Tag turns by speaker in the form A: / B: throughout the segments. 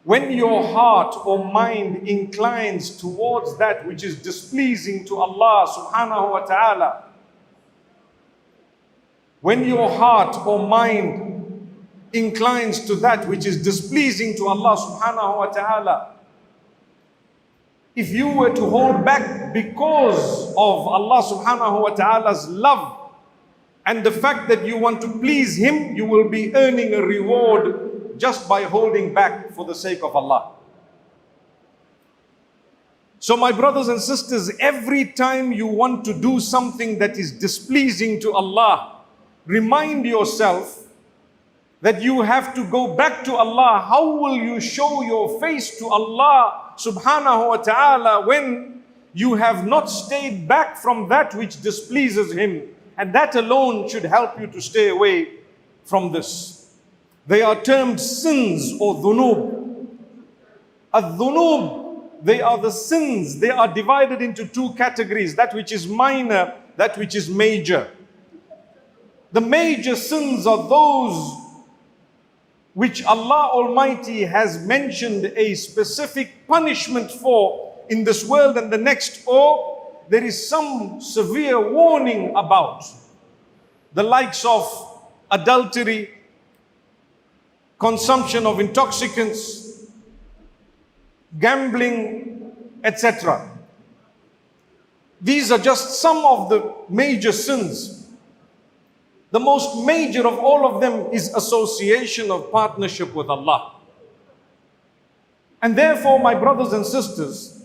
A: When your heart or mind inclines towards that which is displeasing to Allah subhanahu wa ta'ala, when your heart or mind inclines to that which is displeasing to Allah subhanahu wa ta'ala, if you were to hold back because of Allah subhanahu wa ta'ala's love and the fact that you want to please Him, you will be earning a reward just by holding back for the sake of Allah. So my brothers and sisters, every time you want to do something that is displeasing to Allah, remind yourself that you have to go back to Allah. How will you show your face to Allah subhanahu wa ta'ala when you have not stayed back from that which displeases Him? And that alone should help you to stay away from this. They are termed sins or dhunub. Al-dhunub, they are the sins. They are divided into two categories, that which is minor, that which is major. The major sins are those which Allah Almighty has mentioned a specific punishment for in this world and the next, or there is some severe warning about. The likes of adultery, consumption of intoxicants, gambling, etc. These are just some of the major sins. The most major of all of them is association of partnership with Allah. And therefore, my brothers and sisters,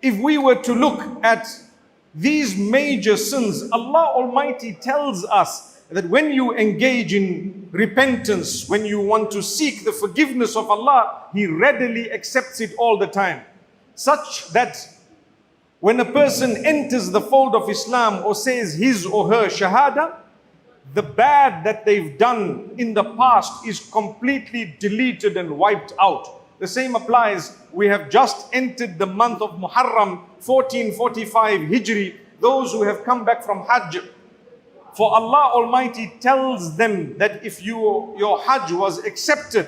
A: if we were to look at these major sins, Allah Almighty tells us that when you engage in repentance, when you want to seek the forgiveness of Allah, He readily accepts it all the time. Such that when a person enters the fold of Islam or says his or her shahada, the bad that they've done in the past is completely deleted and wiped out. The same applies. We have just entered the month of Muharram 1445 Hijri. Those who have come back from Hajj, for Allah Almighty tells them that if your Hajj was accepted,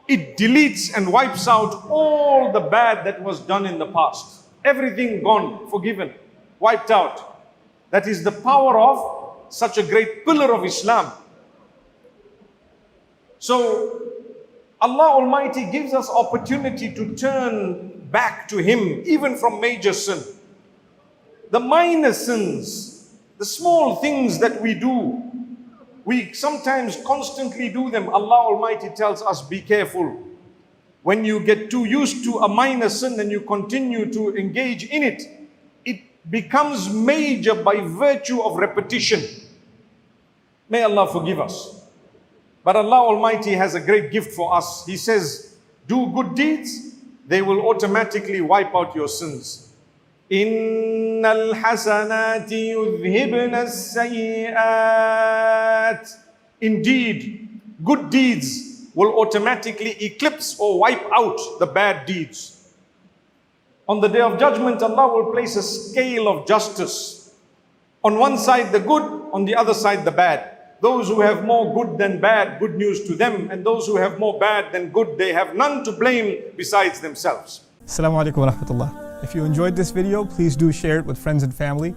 A: it deletes and wipes out all the bad that was done in the past. Everything gone, forgiven, wiped out. That is the power of such a great pillar of Islam. So Allah Almighty gives us opportunity to turn back to Him, even from major sin. The minor sins, the small things that we do, we sometimes constantly do them. Allah Almighty tells us, be careful. When you get too used to a minor sin and you continue to engage in it, it becomes major by virtue of repetition. May Allah forgive us. But Allah Almighty has a great gift for us. He says, do good deeds, they will automatically wipe out your sins. Innal hasanati yudhibna as-sayyi'at. Indeed, good deeds will automatically eclipse or wipe out the bad deeds. On the Day of Judgment, Allah will place a scale of justice. On one side the good, on the other side the bad. Those who have more good than bad, good news to them. And those who have more bad than good, they have none to blame besides themselves.
B: Assalamu alaikum wa rahmatullah. If you enjoyed this video, please do share it with friends and family.